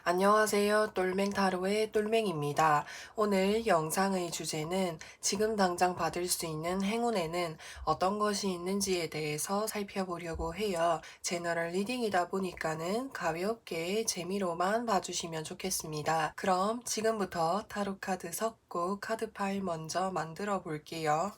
안녕하세요. 똘맹타로의 똘맹입니다. 오늘 영상의 주제는 지금 당장 받을 수 있는 행운에는 어떤 것이 있는지에 대해서 살펴보려고 해요. 제너럴 리딩이다 보니까는 가볍게 재미로만 봐주시면 좋겠습니다. 그럼 지금부터 타로 카드 섞고 카드 파일 먼저 만들어 볼게요.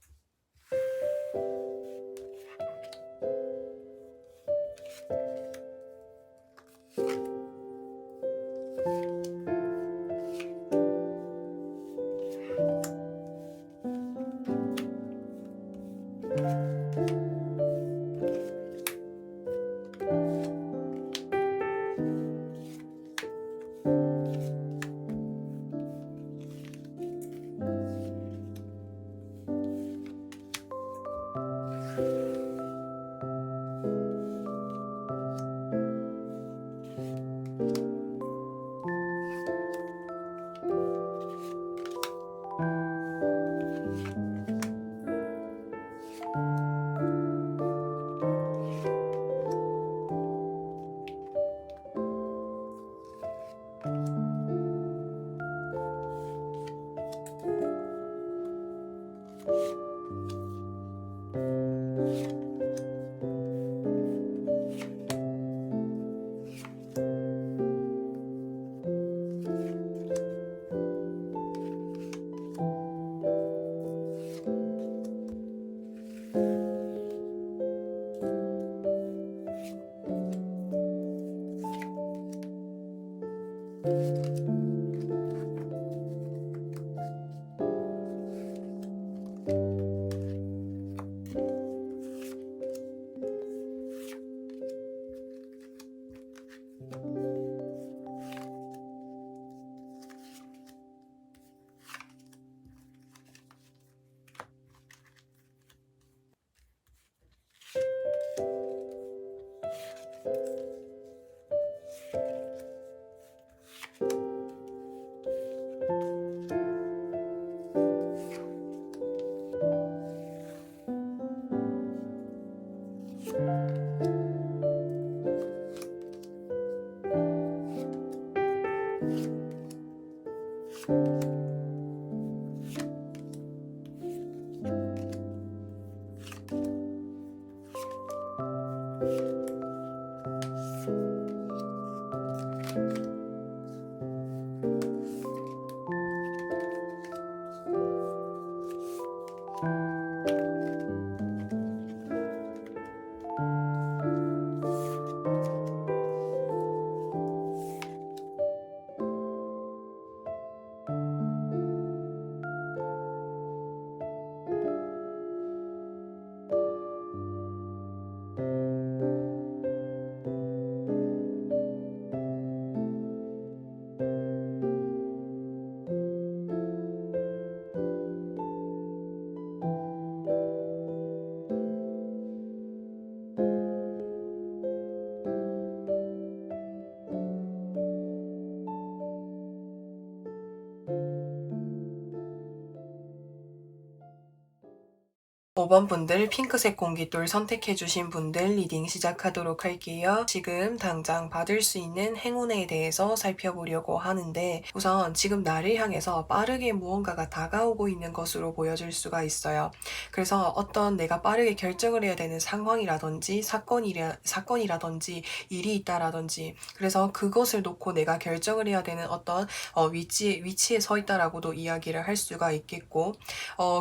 오 번 분들 핑크색 공깃돌 선택해주신 분들 리딩 시작하도록 할게요. 지금 당장 받을 수 있는 행운에 대해서 살펴보려고 하는데 우선 지금 나를 향해서 빠르게 무언가가 다가오고 있는 것으로 보여질 수가 있어요. 그래서 어떤 내가 빠르게 결정을 해야 되는 상황이라든지 사건이라든지 일이 있다라든지 그래서 그것을 놓고 내가 결정을 해야 되는 어떤 위치에 서 있다라고도 이야기를 할 수가 있겠고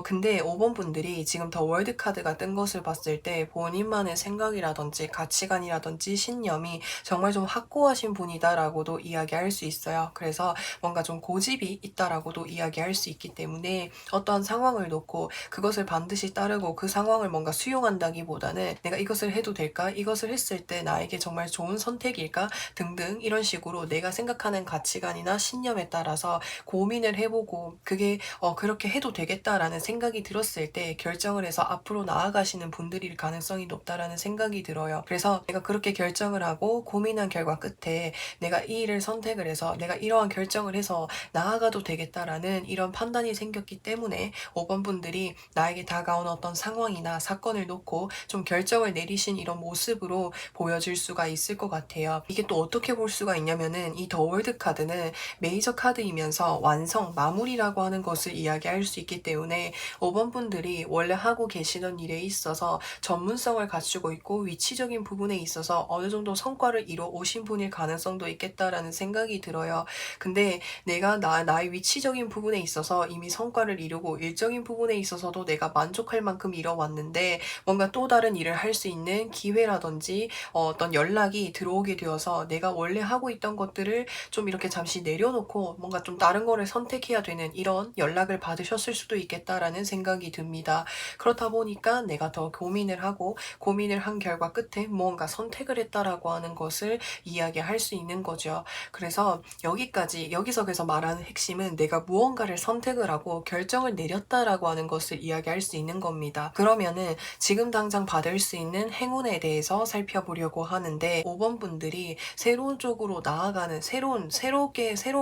근데 5번 분들이 지금 더 월드 카드가 뜬 것을 봤을 때 본인만의 생각이라든지 가치관이라든지 신념이 정말 좀 확고하신 분이다라고도 이야기할 수 있어요. 그래서 뭔가 좀 고집이 있다라고도 이야기할 수 있기 때문에 어떠한 상황을 놓고 그것을 반드시 따르고 그 상황을 뭔가 수용한다기보다는 내가 이것을 해도 될까? 이것을 했을 때 나에게 정말 좋은 선택일까? 등등 이런 식으로 내가 생각하는 가치관이나 신념에 따라서 고민을 해보고 그게 그렇게 해도 되겠다라는 생각이 들었을 때 결정을 해서 통해서 앞으로 나아가시는 분들일 가능성이 높다라는 생각이 들어요. 그래서 내가 그렇게 결정을 하고 고민한 결과 끝에 내가 이 일을 선택을 해서 내가 이러한 결정을 해서 나아가도 되겠다라는 이런 판단이 생겼기 때문에 5번 분들이 나에게 다가온 어떤 상황이나 사건을 놓고 좀 결정을 내리신 이런 모습으로 보여질 수가 있을 것 같아요. 이게 또 어떻게 볼 수가 있냐면은 이 더 월드 카드는 메이저 카드이면서 완성, 마무리라고 하는 것을 이야기할 수 있기 때문에 5번 분들이 원래 하고 계시던 일에 있어서 전문성을 갖추고 있고 위치적인 부분에 있어서 어느 정도 성과를 이뤄 오신 분일 가능성도 있겠다라는 생각이 들어요. 근데 내가 나의 위치적인 부분에 있어서 이미 성과를 이루고 일적인 부분에 있어서도 내가 만족할 만큼 이뤄왔는데 뭔가 또 다른 일을 할 수 있는 기회라든지 어떤 연락이 들어오게 되어서 내가 원래 하고 있던 것들을 좀 이렇게 잠시 내려놓고 뭔가 좀 다른 거를 선택해야 되는 이런 연락을 받으셨을 수도 있겠다라는 생각이 듭니다. 그렇다 보니까 내가 더 고민을 하고 고민을 한 결과 끝에 무언가 선택을 했다라고 하는 것을 이야기할 수 있는 거죠. 그래서 여기서 그래서 말하는 핵심은 내가 무언가를 선택을 하고 결정을 내렸다라고 하는 것을 이야기할 수 있는 겁니다. 그러면은 지금 당장 받을 수 있는 행운에 대해서 살펴보려고 하는데 5번 분들이 새로운 쪽으로 나아가는 새로운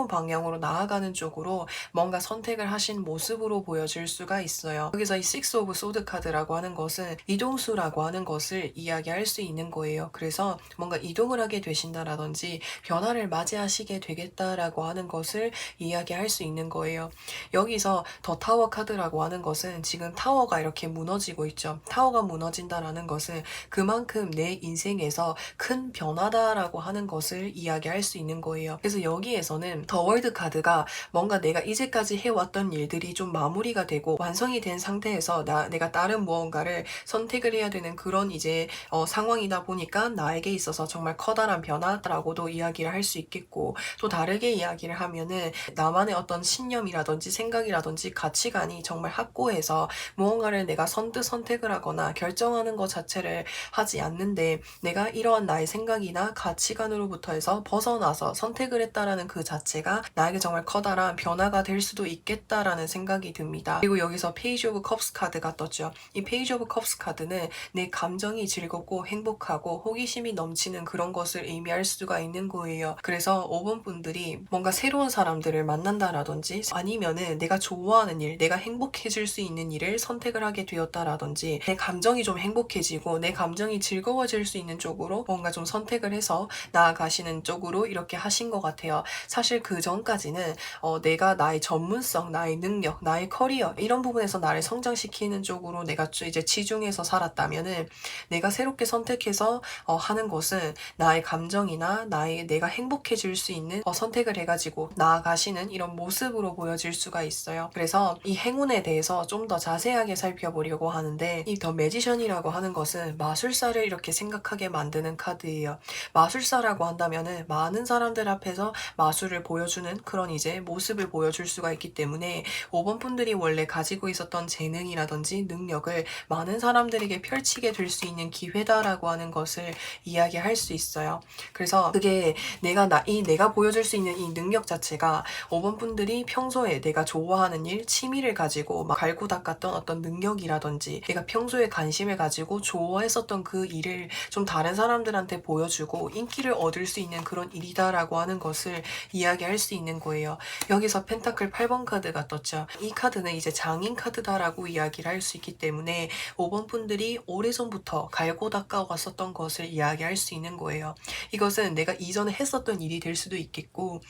방향으로 나아가는 쪽으로 뭔가 선택을 하신 모습으로 보여질 수가 있어요. 여기서 이 식스 오브 소드 카드라고 하는 것은 이동수라고 하는 것을 이야기할 수 있는 거예요. 그래서 뭔가 이동을 하게 되신다라든지 변화를 맞이하시게 되겠다라고 하는 것을 이야기할 수 있는 거예요. 여기서 더 타워 카드라고 하는 것은 지금 타워가 이렇게 무너지고 있죠. 타워가 무너진다라는 것은 그만큼 내 인생에서 큰 변화다라고 하는 것을 이야기할 수 있는 거예요. 그래서 여기에서는 더 월드 카드가 뭔가 내가 이제까지 해왔던 일들이 좀 마무리가 되고 완성이 된 상태에서 내가 다른 무언가를 선택을 해야 되는 그런 이제 상황이다 보니까 나에게 있어서 정말 커다란 변화라고도 이야기를 할 수 있겠고 또 다르게 이야기를 하면은 나만의 어떤 신념이라든지 생각이라든지 가치관이 정말 확고해서 무언가를 내가 선뜻 선택을 하거나 결정하는 것 자체를 하지 않는데 내가 이러한 나의 생각이나 가치관으로부터 해서 벗어나서 선택을 했다라는 그 자체가 나에게 정말 커다란 변화가 될 수도 있겠다라는 생각이 듭니다. 그리고 여기서 페이지 오브 컵스 카드가 떴죠. 이 페이지 오브 컵스 카드는 내 감정이 즐겁고 행복하고 호기심이 넘치는 그런 것을 의미할 수가 있는 거예요. 그래서 5번 분들이 뭔가 새로운 사람들을 만난다라든지 아니면은 내가 좋아하는 일, 내가 행복해질 수 있는 일을 선택을 하게 되었다라든지 내 감정이 좀 행복해지고 내 감정이 즐거워질 수 있는 쪽으로 뭔가 좀 선택을 해서 나아가시는 쪽으로 이렇게 하신 것 같아요. 사실 그 전까지는 내가 나의 전문성, 나의 능력, 나의 커리어 이런 부분에서 나를 성장시키는 쪽으로 내가 이제 치중해서 살았다면은 내가 새롭게 선택해서 하는 것은 나의 감정이나 내가 행복해질 수 있는 선택을 해가지고 나아가시는 이런 모습으로 보여질 수가 있어요. 그래서 이 행운에 대해서 좀 더 자세하게 살펴보려고 하는데 이 더 매지션이라고 하는 것은 마술사를 이렇게 생각하게 만드는 카드예요. 마술사라고 한다면은 많은 사람들 앞에서 마술을 보여주는 그런 이제 모습을 보여줄 수가 있기 때문에 5번 분들이 원래 가지고 있었던 재능이라든지 능력을 많은 사람들에게 펼치게 될 수 있는 기회다라고 하는 것을 이야기할 수 있어요. 그래서 그게 내가 보여줄 수 있는 이 능력 자체가 5번 분들이 평소에 내가 좋아하는 일, 취미를 가지고 막 갈고 닦았던 어떤 능력이라든지 내가 평소에 관심을 가지고 좋아했었던 그 일을 좀 다른 사람들한테 보여주고 인기를 얻을 수 있는 그런 일이다라고 하는 것을 이야기할 수 있는 거예요. 여기서 펜타클 8번 카드가 떴죠. 이 카드는 이제 장인 카드다라고 이야기를 할 수 있기 때문에 5번 분들이 오래전부터 갈고 닦아왔었던 것을 이야기할 수 있는 거예요. 이것은 내가 이전에 했었던 일이 될 수도 있겠고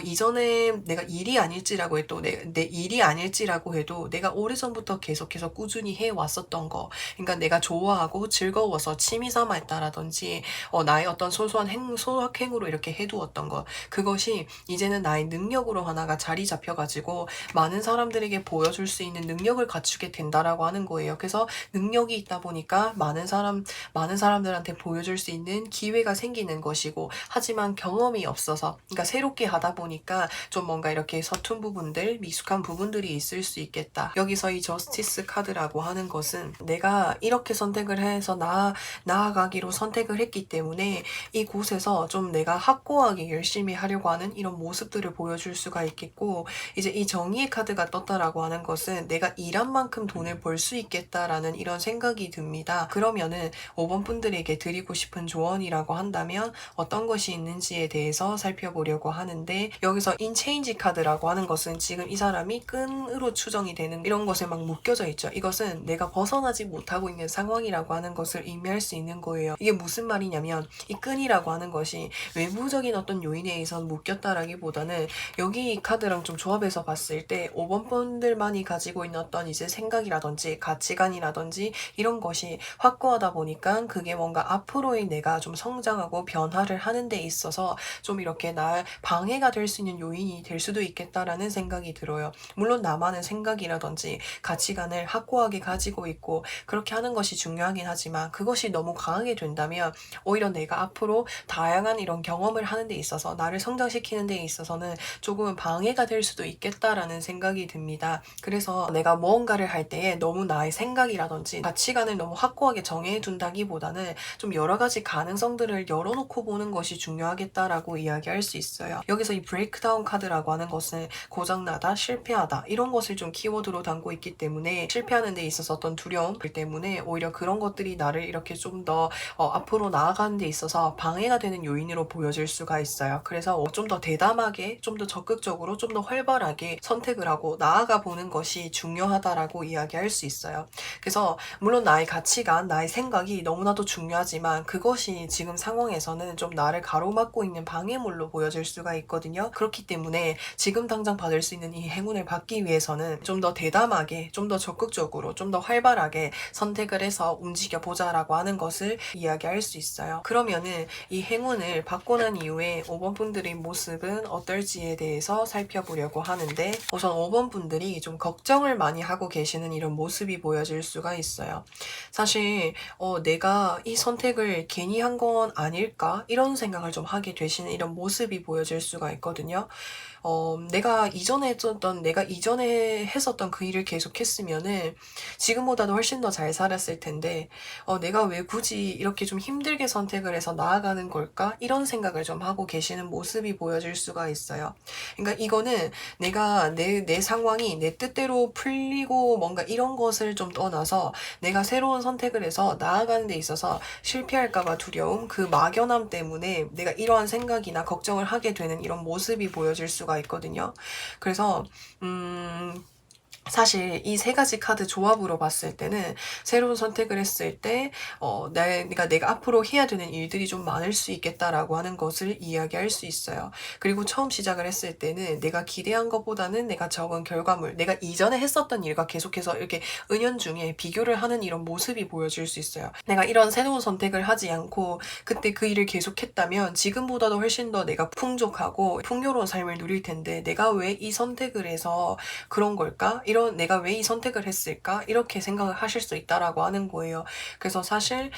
이전에 내가 일이 아닐지라고 해도 내 일이 아닐지라고 해도 내가 오래전부터 계속해서 꾸준히 해왔었던 거 그러니까 내가 좋아하고 즐거워서 취미 삼아 했다라든지 나의 어떤 소소한 소확행으로 이렇게 해두었던 거 그것이 이제는 나의 능력으로 하나가 자리 잡혀가지고 많은 사람들에게 보여줄 수 있는 능력을 갖추게 된다라고 하는 거예요. 그래서 능력이 있다 보니까 많은 사람들한테 보여줄 수 있는 기회가 생기는 것이고 하지만 경험이 없어서 그러니까 새롭게 하다 보니까 좀 뭔가 이렇게 서툰 부분들 미숙한 부분들이 있을 수 있겠다. 여기서 이 저스티스 카드라고 하는 것은 내가 이렇게 선택을 해서 나아가기로 선택을 했기 때문에 이곳에서 좀 내가 확고하게 열심히 하려고 하는 이런 모습들을 보여줄 수가 있겠고 이제 이 정의의 카드가 떴다라고 하는 것은 내가 일한 만큼 돈을 벌 수 있겠다라는 이런 생각이 듭니다. 그러면은 5번 분들에게 드리고 싶은 조언이라고 한다면 어떤 것이 있는지에 대해서 살펴보려고 하는데, 여기서 인체인지 카드라고 하는 것은 지금 이 사람이 끈으로 추정이 되는 이런 것에 막 묶여져 있죠. 이것은 내가 벗어나지 못하고 있는 상황이라고 하는 것을 의미할 수 있는 거예요. 이게 무슨 말이냐면 이 끈이라고 하는 것이 외부적인 어떤 요인에 의해서 묶였다라기보다는 여기 이 카드랑 좀 조합해서 봤을 때 5번 분들만이 가지고 있는 어떤 이제 생각이라든지 가치관이라든지 이런 것이 확고하다 보니까 그게 뭔가 앞으로의 내가 좀 성장하고 변화를 하는 데 있어서 좀 이렇게 나 방해가 될 수 있는 요인이 될 수도 있겠다라는 생각이 들어요. 물론 나만의 생각이라든지 가치관을 확고하게 가지고 있고 그렇게 하는 것이 중요하긴 하지만 그것이 너무 강하게 된다면 오히려 내가 앞으로 다양한 이런 경험을 하는 데 있어서 나를 성장시키는 데 있어서는 조금은 방해가 될 수도 있겠다라는 생각이 듭니다. 그래서 내가 무언가를 할 때에 너무 나의 생각이라든지 가치관을 너무 확고하게 정해둔다기보다는 좀 여러 가지 가능성들을 열어놓고 보는 것이 중요하겠다라고 이야기할 수 있어요. 여기서 이 브레이크다운 카드라고 하는 것은 고장나다, 실패하다 이런 것을 좀 키워드로 담고 있기 때문에 실패하는 데 있어서 어떤 두려움 때문에 오히려 그런 것들이 나를 이렇게 좀 더 앞으로 나아가는 데 있어서 방해가 되는 요인으로 보여질 수가 있어요. 그래서 좀 더 대담하게, 좀 더 적극적으로, 좀 더 활발하게 선택을 하고 나아가 보는 것이 중요하다라고 이야기할 수 있어요. 그래서 물론 나의 가치관, 나의 생각이 너무나도 중요하지만 그것이 지금 상황에서는 좀 나를 가로막고 있는 방해물로 보여질 수가 있거든요. 그렇기 때문에 지금 당장 받을 수 있는 이 행운을 받기 위해서는 좀 더 대담하게, 좀 더 적극적으로, 좀 더 활발하게 선택을 해서 움직여 보자라고 하는 것을 이야기할 수 있어요. 그러면은 이 행운을 받고 난 이후에 5번 분들의 모습은 어떨지에 대해서 살펴보려고 하는데, 우선 5번 분들이 좀 걱정을 많이 하고 계시는 이런 모습이 보여질 수가 있어요. 사실 내가 이 선택을 괜히 한 건 아닐까? 이런 생각을 좀 하게 되시는 이런 모습이 보여질 수가 있거든요. 내가 이전에 했었던 그 일을 계속했으면은 지금보다도 훨씬 더 잘 살았을 텐데, 내가 왜 굳이 이렇게 좀 힘들게 선택을 해서 나아가는 걸까? 이런 생각을 좀 하고 계시는 모습이 보여질 수가 있어요. 그러니까 이거는 내가 내 상황이 내 뜻대로 풀리고 뭔가 이런 것을 좀 떠나서 내가 새로운 선택을 해서 나아가는 데 있어서 실패할까봐 두려움, 그 막연함 때문에 내가 이러한 생각이나 걱정을 하게 되는 이런 모습이 보여질 수가 있거든요. 그래서 사실 이 세 가지 카드 조합으로 봤을 때는 새로운 선택을 했을 때 내가 앞으로 해야 되는 일들이 좀 많을 수 있겠다라고 하는 것을 이야기할 수 있어요. 그리고 처음 시작을 했을 때는 내가 기대한 것보다는 내가 적은 결과물, 내가 이전에 했었던 일과 계속해서 이렇게 은연중에 비교를 하는 이런 모습이 보여질 수 있어요. 내가 이런 새로운 선택을 하지 않고 그때 그 일을 계속했다면 지금보다도 훨씬 더 내가 풍족하고 풍요로운 삶을 누릴 텐데 내가 왜 이 선택을 해서 그런 걸까? 내가 왜 이 선택을 했을까? 이렇게 생각을 하실 수 있다라고 하는 거예요. 그래서 사실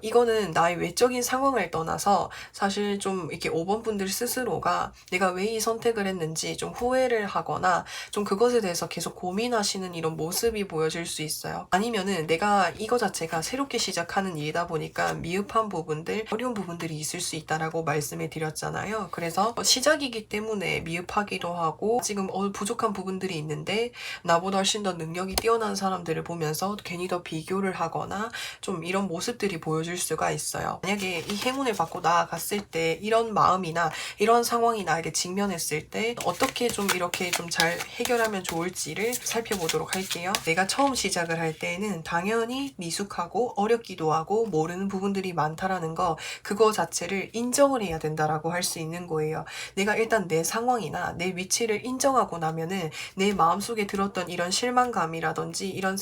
이거는 나의 외적인 상황을 떠나서 사실 좀 이렇게 5번 분들 스스로가 내가 왜 이 선택을 했는지 좀 후회를 하거나 좀 그것에 대해서 계속 고민하시는 이런 모습이 보여질 수 있어요. 아니면은 내가 이거 자체가 새롭게 시작하는 일이다 보니까 미흡한 부분들, 어려운 부분들이 있을 수 있다라고 말씀을 드렸잖아요. 그래서 시작이기 때문에 미흡하기도 하고 지금 부족한 부분들이 있는데 나보다 훨씬 더 능력이 뛰어난 사람들을 보면서 괜히 더 비교를 하거나 좀 이런 모습들이 보여질 수가 있어요. 만약에 이 행운을 받고 나아갔을 때 이런 마음이나 이런 상황이 나에게 직면했을 때 어떻게 좀 이렇게 좀 잘 해결하면 좋을지를 살펴보도록 할게요. 내가 처음 시작을 할 때는 당연히 미숙하고 어렵기도 하고 모르는 부분들이 많다라는 그거 자체를 인정을 해야 된다라고 할 수 있는 거예요. 내가 일단 내 상황이나 내 위치를 인정하고 나면은 내 마음속에 들었던 이런 실망감이라든지 이런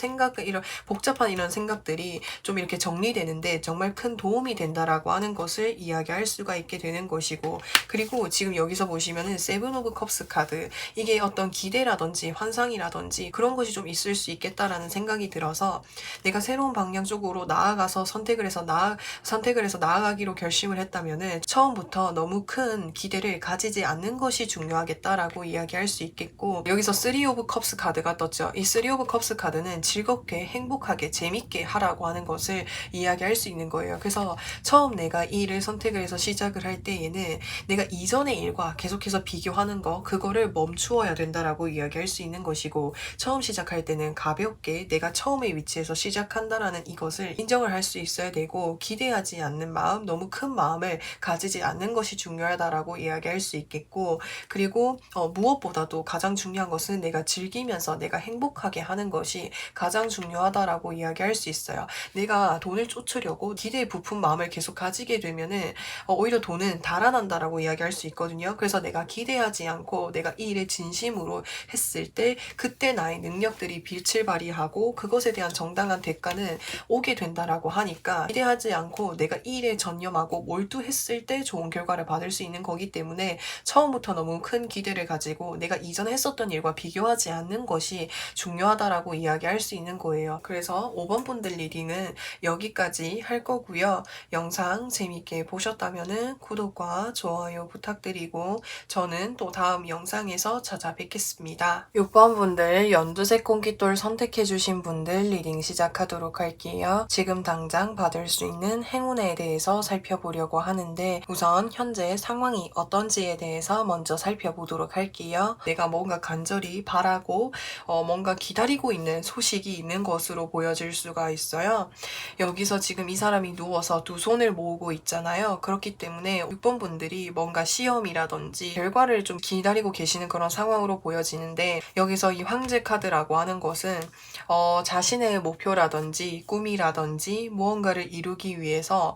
복잡한 이런 생각들이 좀 이렇게 정리되는데 정말 큰 도움이 된다라고 하는 것을 이야기할 수가 있게 되는 것이고, 그리고 지금 여기서 보시면은 세븐 오브 컵스 카드, 이게 어떤 기대라든지 환상이라든지 그런 것이 좀 있을 수 있겠다라는 생각이 들어서 내가 새로운 방향 쪽으로 나아가서 선택을 해서 나아가기로 결심을 했다면은 처음부터 너무 큰 기대를 가지지 않는 것이 중요하겠다라고 이야기할 수 있겠고, 여기서 3 오브 컵스 카드가 떴죠. 이 쓰리 오브 컵스 카드는 즐겁게 행복하게 재밌게 하라고 하는 것을 이야기할 수 있는 거예요. 그래서 처음 내가 이 일을 선택을 해서 시작을 할 때에는 내가 이전의 일과 계속해서 비교하는 거 그거를 멈추어야 된다라고 이야기할 수 있는 것이고, 처음 시작할 때는 가볍게 내가 처음의 위치에서 시작한다라는 이것을 인정을 할 수 있어야 되고, 기대하지 않는 마음, 너무 큰 마음을 가지지 않는 것이 중요하다라고 이야기할 수 있겠고, 그리고 무엇보다도 가장 중요한 것은 내가 즐기면서 내가 행복하게 하는 것이 가장 중요하다라고 이야기할 수 있어요. 내가 돈을 쫓으려고 기대에 부푼 마음을 계속 가지게 되면은 오히려 돈은 달아난다라고 이야기할 수 있거든요. 그래서 내가 기대하지 않고 내가 이 일에 진심으로 했을 때 그때 나의 능력들이 빛을 발휘하고 그것에 대한 정당한 대가는 오게 된다라고 하니까, 기대하지 않고 내가 이 일에 전념하고 몰두했을 때 좋은 결과를 받을 수 있는 거기 때문에 처음부터 너무 큰 기대를 가지고 내가 이전에 했었던 일과 비교하지 않는 것이 중요하다라고 이야기할 수 있는 거예요. 그래서 5번 분들 리딩은 여기까지 할 거고요. 영상 재밌게 보셨다면 구독과 좋아요 부탁드리고 저는 또 다음 영상에서 찾아뵙겠습니다. 6번 분들 연두색 공깃돌 선택해 주신 분들 리딩 시작하도록 할게요. 지금 당장 받을 수 있는 행운에 대해서 살펴보려고 하는데, 우선 현재 상황이 어떤지에 대해서 먼저 살펴보도록 할게요. 내가 뭔가 간절히 바라고 뭔가 기다리고 있는 소식이 있는 것으로 보여질 수가 있어요. 여기서 지금 이 사람이 누워서 두 손을 모으고 있잖아요. 그렇기 때문에 6번 분들이 뭔가 시험이라든지 결과를 좀 기다리고 계시는 그런 상황으로 보여지는데, 여기서 이 황제 카드라고 하는 것은 자신의 목표라든지 꿈이라든지 무언가를 이루기 위해서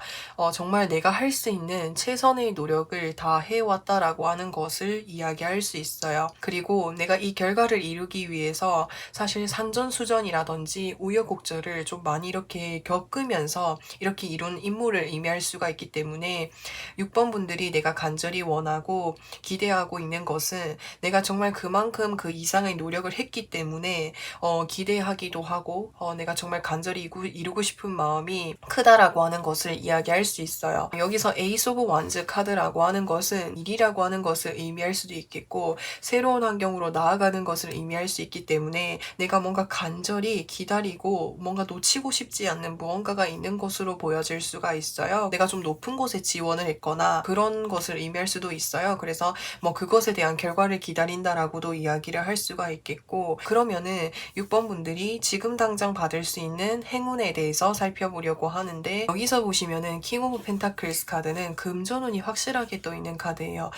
정말 내가 할 수 있는 최선의 노력을 다 해왔다라고 하는 것을 이야기할 수 있어요. 그리고 내가 이 결과를 이루기 위해서 사실 산전수전이라든지 우여곡절을 좀 많이 이렇게 겪으면서 이렇게 이룬 임무를 의미할 수가 있기 때문에 6번 분들이 내가 간절히 원하고 기대하고 있는 것은 내가 정말 그만큼 그 이상의 노력을 했기 때문에 기대하기도 하고 내가 정말 간절히 이루고 싶은 마음이 크다라고 하는 것을 이야기할 수 있어요. 여기서 에이스 오브 완즈 카드라고 하는 것은 일이라고 하는 것을 의미할 수도 있겠고, 새로운 환경으로 나아가는 것을 의미할 수 있기 때문에 내가 뭔가 간절히 기다리고 뭔가 놓치고 싶지 않는 무언가가 있는 것으로 보여질 수가 있어요. 내가 좀 높은 곳에 지원을 했거나 그런 것을 의미할 수도 있어요. 그래서 뭐 그것에 대한 결과를 기다린다라고도 이야기를 할 수가 있겠고, 그러면은 6번 분들이 지금 당장 받을 수 있는 행운에 대해서 살펴보려고 하는데, 여기서 보시면은 킹 오브 펜타클스 카드는 금전운이 확실하게 떠 있는 카드예요.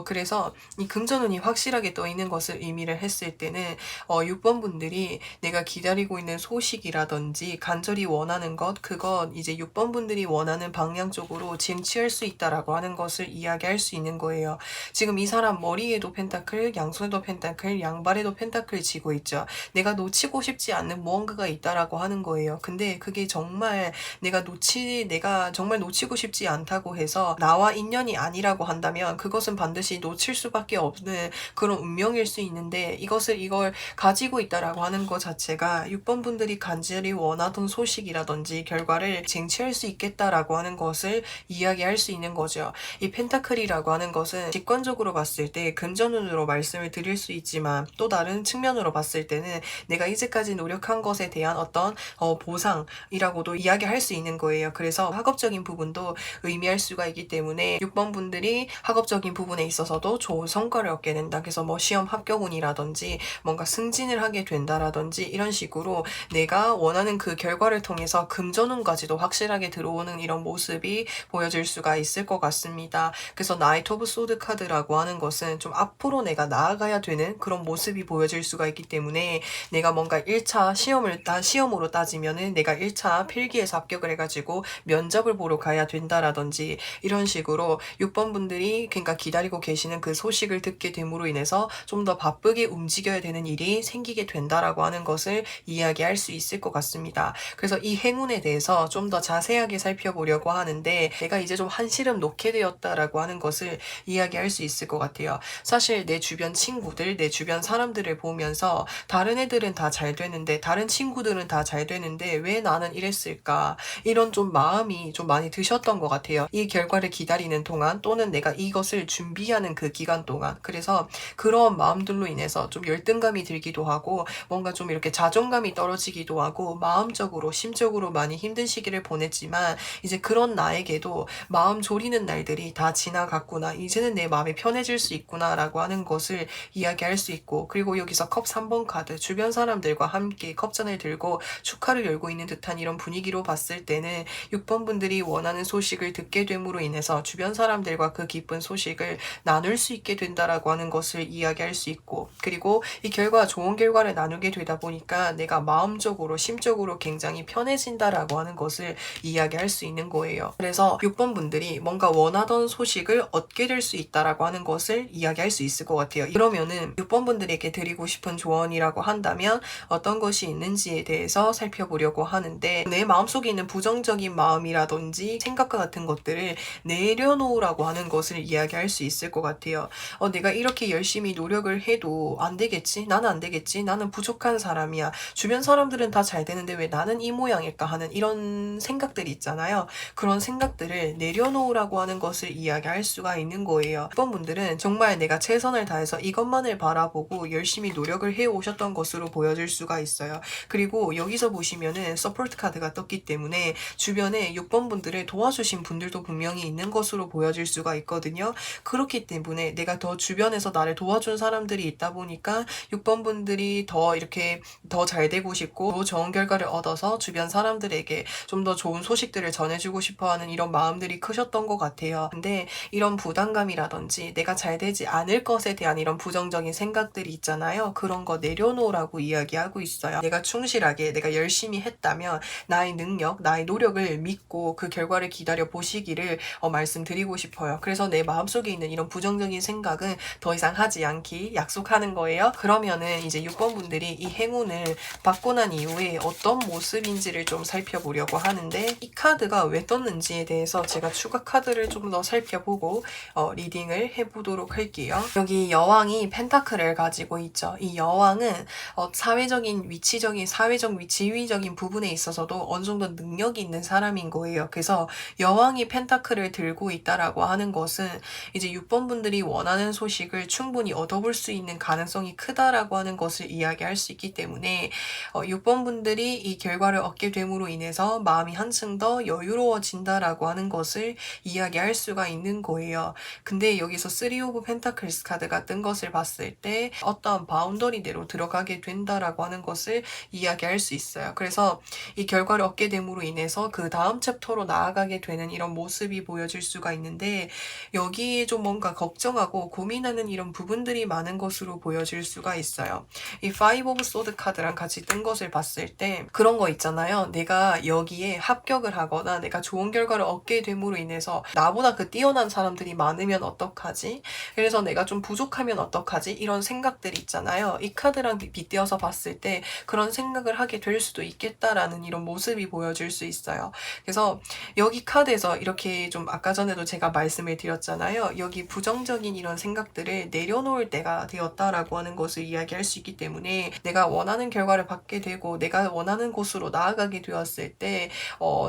그래서 이 금전운이 확실하게 떠 있는 것을 의미를 했을 때는 6번 분들이 내가 기다리고 있는 소식이라든지 간절히 원하는 것, 그건 이제 6번 분들이 원하는 방향 쪽으로 쟁취할 수 있다라고 하는 것을 이야기할 수 있는 거예요. 지금 이 사람 머리에도 펜타클, 양손에도 펜타클, 양발에도 펜타클 쥐고 있죠. 내가 놓치고 싶지 않는 무언가가 있다라고 하는 거예요. 근데 그게 정말 내가 정말 놓치고 싶지 않다고 해서 나와 인연이 아니라고 한다면 그것은 반드시 놓칠 수밖에 없는 그런 운명일 수 있는데, 이걸 가지고 있다라고 하는 것 자체가 6번 분들이 간절히 원하던 소식이라든지 결과를 쟁취할 수 있겠다라고 하는 것을 이야기할 수 있는 거죠. 이 펜타클이라고 하는 것은 직관적으로 봤을 때 금전운으로 말씀을 드릴 수 있지만, 또 다른 측면으로 봤을 때는 내가 이제까지 노력한 것에 대한 어떤 보상이라고도 이야기할 수 있는 거예요. 그래서 학업적인 부분도 의미할 수가 있기 때문에 6번 분들이 학업적인 부분에 있어서도 좋은 성과를 얻게 된다. 그래서 뭐 시험 합격운이라든지 뭔가 승진을 하게 된다라든지 이런 식으로 내가 원하는 그 결과를 통해서 금전운까지도 확실하게 들어오는 이런 모습이 보여질 수가 있을 것 같습니다. 그래서 나이트 오브 소드 카드라고 하는 것은 좀 앞으로 내가 나아가야 되는 그런 모습이 보여질 수가 있기 때문에, 내가 뭔가 1차 시험으로 따지면은 내가 1차 필기에서 합격을 해가지고 면접을 보러 가야 된다라든지 이런 식으로 6번 분들이 그러니까 기다리고 계시는 그 소식을 듣게 됨으로 인해서 좀 더 바쁘게 움직여야 되는 일이 생기게 된다라고 하는 것을 이야기할 수 있을 것 같습니다. 그래서 이 행운에 대해서 좀 더 자세하게 살펴보려고 하는데, 내가 이제 좀 한시름 놓게 되었다라고 하는 것을 이야기할 수 있을 것 같아요. 사실 내 주변 친구들, 내 주변 사람들을 보면서 다른 애들은 다 잘 되는데, 다른 친구들은 다 잘 되는데 왜 나는 이랬을까? 이런 좀 마음이 좀 많이 드셨던 것 같아요. 이 결과를 기다리는 동안, 또는 내가 이것을 준비하는 그 기간 동안. 그래서 그런 마음들로 인해서 좀 부담감이 들기도 하고 뭔가 좀 이렇게 자존감이 떨어지기도 하고 마음적으로 심적으로 많이 힘든 시기를 보냈지만 이제 그런 나에게도 마음 졸이는 날들이 다 지나갔구나. 이제는 내 마음이 편해질 수 있구나라고 하는 것을 이야기할 수 있고, 그리고 여기서 컵 3번 카드, 주변 사람들과 함께 컵잔을 들고 축하를 열고 있는 듯한 이런 분위기로 봤을 때는 6번 분들이 원하는 소식을 듣게 됨으로 인해서 주변 사람들과 그 기쁜 소식을 나눌 수 있게 된다라고 하는 것을 이야기할 수 있고, 그리고 이 결과 좋은 결과를 나누게 되다 보니까 내가 마음적으로 심적으로 굉장히 편해진다라고 하는 것을 이야기할 수 있는 거예요. 그래서 6번 분들이 뭔가 원하던 소식을 얻게 될 수 있다라고 하는 것을 이야기할 수 있을 것 같아요. 그러면은 6번 분들에게 드리고 싶은 조언이라고 한다면 어떤 것이 있는지에 대해서 살펴보려고 하는데, 내 마음속에 있는 부정적인 마음이라든지 생각과 같은 것들을 내려놓으라고 하는 것을 이야기할 수 있을 것 같아요. 내가 이렇게 열심히 노력을 해도 안 되겠지? 나는 안 되겠지? 나는 부족한 사람이야. 주변 사람들은 다 잘 되는데 왜 나는 이 모양일까 하는 이런 생각들이 있잖아요. 그런 생각들을 내려놓으라고 하는 것을 이야기할 수가 있는 거예요. 6번 분들은 정말 내가 최선을 다해서 이것만을 바라보고 열심히 노력을 해오셨던 것으로 보여질 수가 있어요. 그리고 여기서 보시면은 서포트 카드가 떴기 때문에 주변에 6번 분들을 도와주신 분들도 분명히 있는 것으로 보여질 수가 있거든요. 그렇기 때문에 내가 더 주변에서 나를 도와준 사람들이 있다 보니까 6번 분들이 더 이렇게 더 잘 되고 싶고 더 좋은 결과를 얻어서 주변 사람들에게 좀 더 좋은 소식들을 전해주고 싶어하는 이런 마음들이 크셨던 것 같아요. 근데 이런 부담감이라든지 내가 잘 되지 않을 것에 대한 이런 부정적인 생각들이 있잖아요. 그런 거 내려놓으라고 이야기하고 있어요. 내가 충실하게 내가 열심히 했다면 나의 능력, 나의 노력을 믿고 그 결과를 기다려 보시기를 말씀드리고 싶어요. 그래서 내 마음속에 있는 이런 부정적인 생각은 더 이상 하지 않기 약속하는 거예요. 그러면은 이제 6번 분들이 이 행운을 받고 난 이후에 어떤 모습인지를 좀 살펴보려고 하는데, 이 카드가 왜 떴는지에 대해서 제가 추가 카드를 좀 더 살펴보고 리딩을 해보도록 할게요. 여기 여왕이 펜타클을 가지고 있죠. 이 여왕은 사회적인 위치적인 사회적 지위적인 부분에 있어서도 어느 정도 능력이 있는 사람인 거예요. 그래서 여왕이 펜타클을 들고 있다라고 하는 것은 이제 6번 분들이 원하는 소식을 충분히 얻어볼 수 있는 가능성이 크다라고 하는 것을 이야기할 수 있기 때문에 6번 분들이 이 결과를 얻게 됨으로 인해서 마음이 한층 더 여유로워진다라고 하는 것을 이야기할 수가 있는 거예요. 근데 여기서 3 오브 펜타클스 카드가 뜬 것을 봤을 때 어떠한 바운더리대로 들어가게 된다라고 하는 것을 이야기할 수 있어요. 그래서 이 결과를 얻게 됨으로 인해서 그 다음 챕터로 나아가게 되는 이런 모습이 보여질 수가 있는데, 여기에 좀 뭔가 걱정하고 고민하는 이런 부분들이 많은 것으로 보여질 수가 있어요. 이 5 오브 소드 카드랑 같이 뜬 것을 봤을 때 그런 거 있잖아요. 내가 여기에 합격을 하거나 내가 좋은 결과를 얻게 됨으로 인해서 나보다 그 뛰어난 사람들이 많으면 어떡하지? 그래서 내가 좀 부족하면 어떡하지? 이런 생각들이 있잖아요. 이 카드랑 빗대어서 봤을 때 그런 생각을 하게 될 수도 있겠다라는 이런 모습이 보여질 수 있어요. 그래서 여기 카드에서 이렇게 좀 아까 전에도 제가 말씀을 드렸잖아요. 여기 부정적인 이런 생각들을 내려놓을 때가 되었다라고 하는 것을 이야기할 수 있기 때문에 내가 원하는 결과를 받게 되고 내가 원하는 곳으로 나아가게 되었을 때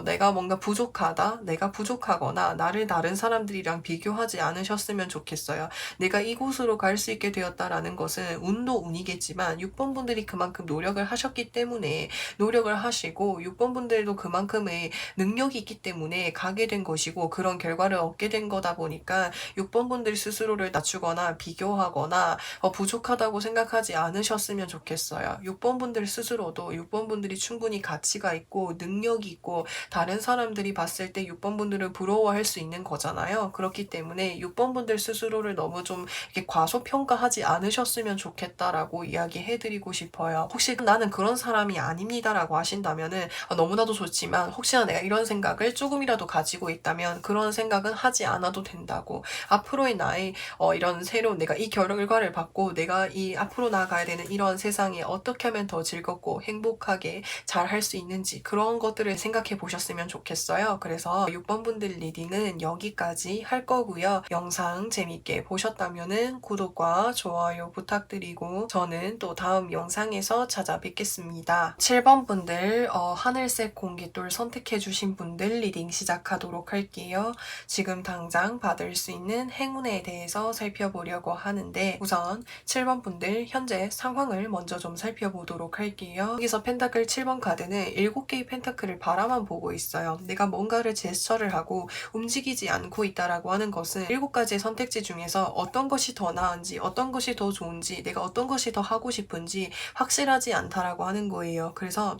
내가 뭔가 부족하다, 내가 부족하거나 나를 다른 사람들이랑 비교하지 않으셨으면 좋겠어요. 내가 이곳으로 갈 수 있게 되었다라는 것은 운도 운이겠지만 6번 분들이 그만큼 노력을 하셨기 때문에 노력을 하시고 6번 분들도 그만큼의 능력이 있기 때문에 가게 된 것이고 그런 결과를 얻게 된 거다 보니까 6번 분들 스스로를 낮추거나 비교하거나 부족하다고 생각하지 않으셨으면 좋겠어요. 6번 분들 스스로도 6번 분들이 충분히 가치가 있고 능력이 있고 다른 사람들이 봤을 때 6번 분들을 부러워할 수 있는 거잖아요. 그렇기 때문에 6번 분들 스스로를 너무 좀 이렇게 과소평가하지 않으셨으면 좋겠다라고 이야기해드리고 싶어요. 혹시 나는 그런 사람이 아닙니다라고 하신다면은 너무나도 좋지만, 혹시나 내가 이런 생각을 조금이라도 가지고 있다면 그런 생각은 하지 않아도 된다고. 앞으로의 나의 이런 새로운 내가 이 결과를 받고 내가 이 앞으로 나아가야 되는 이런 세상에 어떻게 하면 더 즐겁고 행복하게 잘 할 수 있는지 그런 것들을 생각해 보셨으면 좋겠어요. 그래서 6번 분들 리딩은 여기까지 할 거고요. 영상 재밌게 보셨다면은 구독과 좋아요 부탁드리고 저는 또 다음 영상에서 찾아뵙겠습니다. 7번 분들 하늘색 공기돌 선택해 주신 분들 리딩 시작하도록 할게요. 지금 당장 받을 수 있는 행운에 대해서 살펴보려고 하는데, 우선 7번 분들 분들 현재 상황을 먼저 좀 살펴보도록 할게요. 여기서 펜타클 7번 카드는 7개의 펜타클을 바라만 보고 있어요. 내가 뭔가를 제스처를 하고 움직이지 않고 있다라고 하는 것은 7가지의 선택지 중에서 어떤 것이 더 나은지, 어떤 것이 더 좋은지, 내가 어떤 것이 더 하고 싶은지 확실하지 않다라고 하는 거예요. 그래서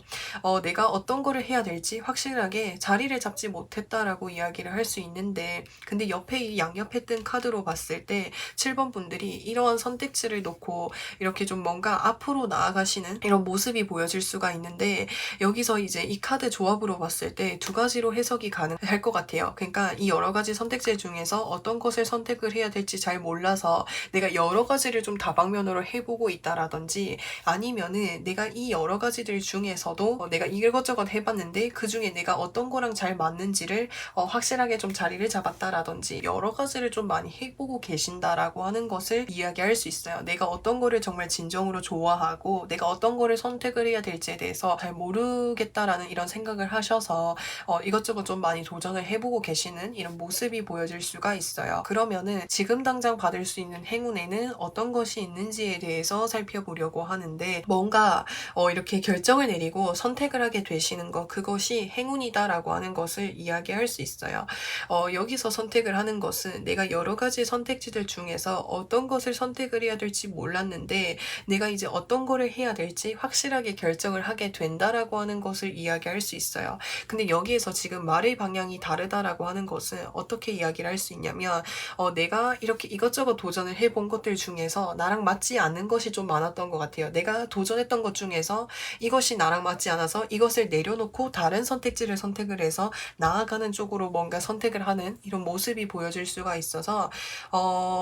내가 어떤 거를 해야 될지 확실하게 자리를 잡지 못했다라고 이야기를 할 수 있는데, 근데 옆에 이 양옆에 뜬 카드로 봤을 때 7번 분들이 이러한 선택지를 놓고 이렇게 좀 뭔가 앞으로 나아가시는 이런 모습이 보여질 수가 있는데, 여기서 이제 이 카드 조합으로 봤을 때 2가지로 해석이 가능할 것 같아요. 그러니까 이 여러 가지 선택지 중에서 어떤 것을 선택을 해야 될지 잘 몰라서 내가 여러 가지를 좀 다방면으로 해보고 있다라든지, 아니면은 내가 이 여러 가지들 중에서도 내가 이것저것 해봤는데 그 중에 내가 어떤 거랑 잘 맞는지를 확실하게 좀 자리를 잡았다라든지 여러 가지를 좀 많이 해보고 계신다라고 하는 것을 이야기할 수 있어요. 내가 어떤 거를 정말 진정으로 좋아하고 내가 어떤 거를 선택을 해야 될지에 대해서 잘 모르겠다라는 이런 생각을 하셔서 이것저것 좀 많이 도전을 해보고 계시는 이런 모습이 보여질 수가 있어요. 그러면은 지금 당장 받을 수 있는 행운에는 어떤 것이 있는지에 대해서 살펴보려고 하는데, 뭔가 이렇게 결정을 내리고 선택을 하게 되시는 것, 그것이 행운이다라고 하는 것을 이야기할 수 있어요. 여기서 선택을 하는 것은 내가 여러 가지 선택지들 중에서 어떤 것을 선택을 해야 될지 몰랐는데 내가 이제 어떤 거를 해야 될지 확실하게 결정을 하게 된다라고 하는 것을 이야기할 수 있어요. 근데 여기에서 지금 말의 방향이 다르다라고 하는 것은 어떻게 이야기를 할 수 있냐면, 내가 이렇게 이것저것 도전을 해본 것들 중에서 나랑 맞지 않는 것이 좀 많았던 것 같아요. 내가 도전했던 것 중에서 이것이 나랑 맞지 않아서 이것을 내려놓고 다른 선택지를 선택을 해서 나아가는 쪽으로 뭔가 선택을 하는 이런 모습이 보여질 수가 있어서,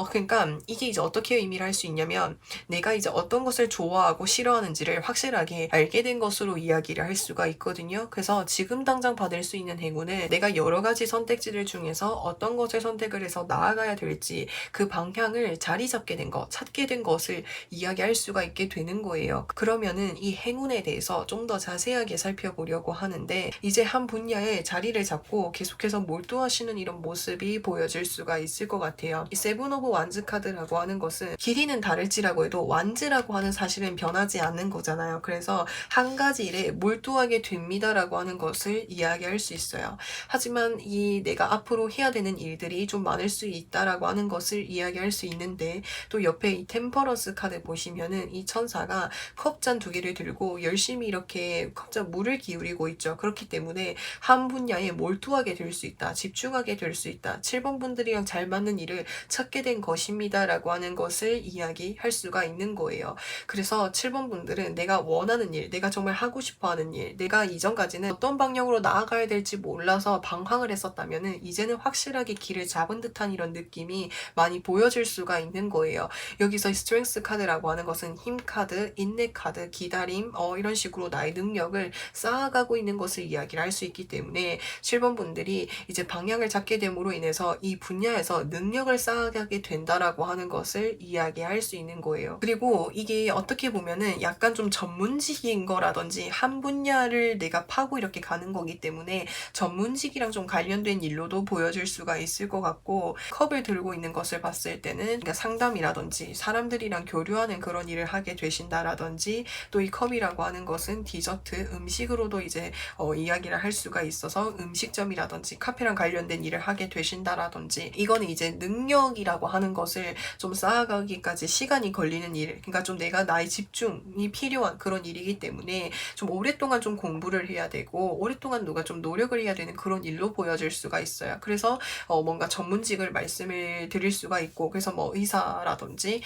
그러니까 이게 이제 어떻게 의미를 할 수 있냐면, 내가 이제 어떤 것을 좋아하고 싫어하는지를 확실하게 알게 된 것으로 이야기를 할 수가 있거든요. 그래서 지금 당장 받을 수 있는 행운은 내가 여러 가지 선택지들 중에서 어떤 것을 선택을 해서 나아가야 될지 그 방향을 자리 잡게 된 것, 찾게 된 것을 이야기할 수가 있게 되는 거예요. 그러면은 이 행운에 대해서 좀 더 자세하게 살펴보려고 하는데, 이제 한 분야에 자리를 잡고 계속해서 몰두하시는 이런 모습이 보여질 수가 있을 것 같아요. 이 세븐 오브 완즈 카드라고 하는 것은 길이는 다를지라고 해도 완즈라고 하는 사실은 변하지 않는 거잖아요. 그래서 한 가지 일에 몰두하게 됩니다라고 하는 것을 이야기할 수 있어요. 하지만 이 내가 앞으로 해야 되는 일들이 좀 많을 수 있다라고 하는 것을 이야기할 수 있는데, 또 옆에 이 템퍼런스 카드 보시면은 이 천사가 컵잔 2개를 들고 열심히 이렇게 컵잔 물을 기울이고 있죠. 그렇기 때문에 한 분야에 몰두하게 될 수 있다, 집중하게 될 수 있다, 7번 분들이랑 잘 맞는 일을 찾게 된 것입니다 라고 하는 것을 이야기할 수가 있는 거예요. 그래서 7번 분들은 내가 원하는 일, 내가 정말 하고 싶어 하는 일, 내가 이전까지는 어떤 방향으로 나아가야 될지 몰라서 방황을 했었다면은 이제는 확실하게 길을 잡은 듯한 이런 느낌이 많이 보여질 수가 있는 거예요. 여기서 스트렝스 카드라고 하는 것은 힘 카드, 인내 카드, 기다림, 이런 식으로 나의 능력을 쌓아가고 있는 것을 이야기를 할 수 있기 때문에 7번 분들이 이제 방향을 잡게 됨으로 인해서 이 분야에서 능력을 쌓아가게 된다라고 하는 것을 이야기할 수 있는 거예요. 그리고 이게 어떻게 보면은 약간 좀 전문직인 거라든지 한 분야를 내가 파고 이렇게 가는 거기 때문에 전문직이랑 좀 관련된 일로도 보여질 수가 있을 것 같고, 컵을 들고 있는 것을 봤을 때는 그러니까 상담이라든지 사람들이랑 교류하는 그런 일을 하게 되신다라든지, 또 이 컵이라고 하는 것은 디저트, 음식으로도 이제 이야기를 할 수가 있어서 음식점이라든지 카페랑 관련된 일을 하게 되신다라든지, 이거는 이제 능력이라고 하는 것을 좀 쌓아가기까지 시간이 걸리는 일, 그러니까 좀 내가 나의 집중이 필요한 그런 일이기 때문에 좀 오랫동안 좀 공부를 해야 되고 오랫동안 누가 좀 노력을 해야 되는 그런 일로 보여질 수가 있어요. 그래서 뭔가 전문직을 말씀을 드릴 수가 있고, 그래서 뭐 의사라든지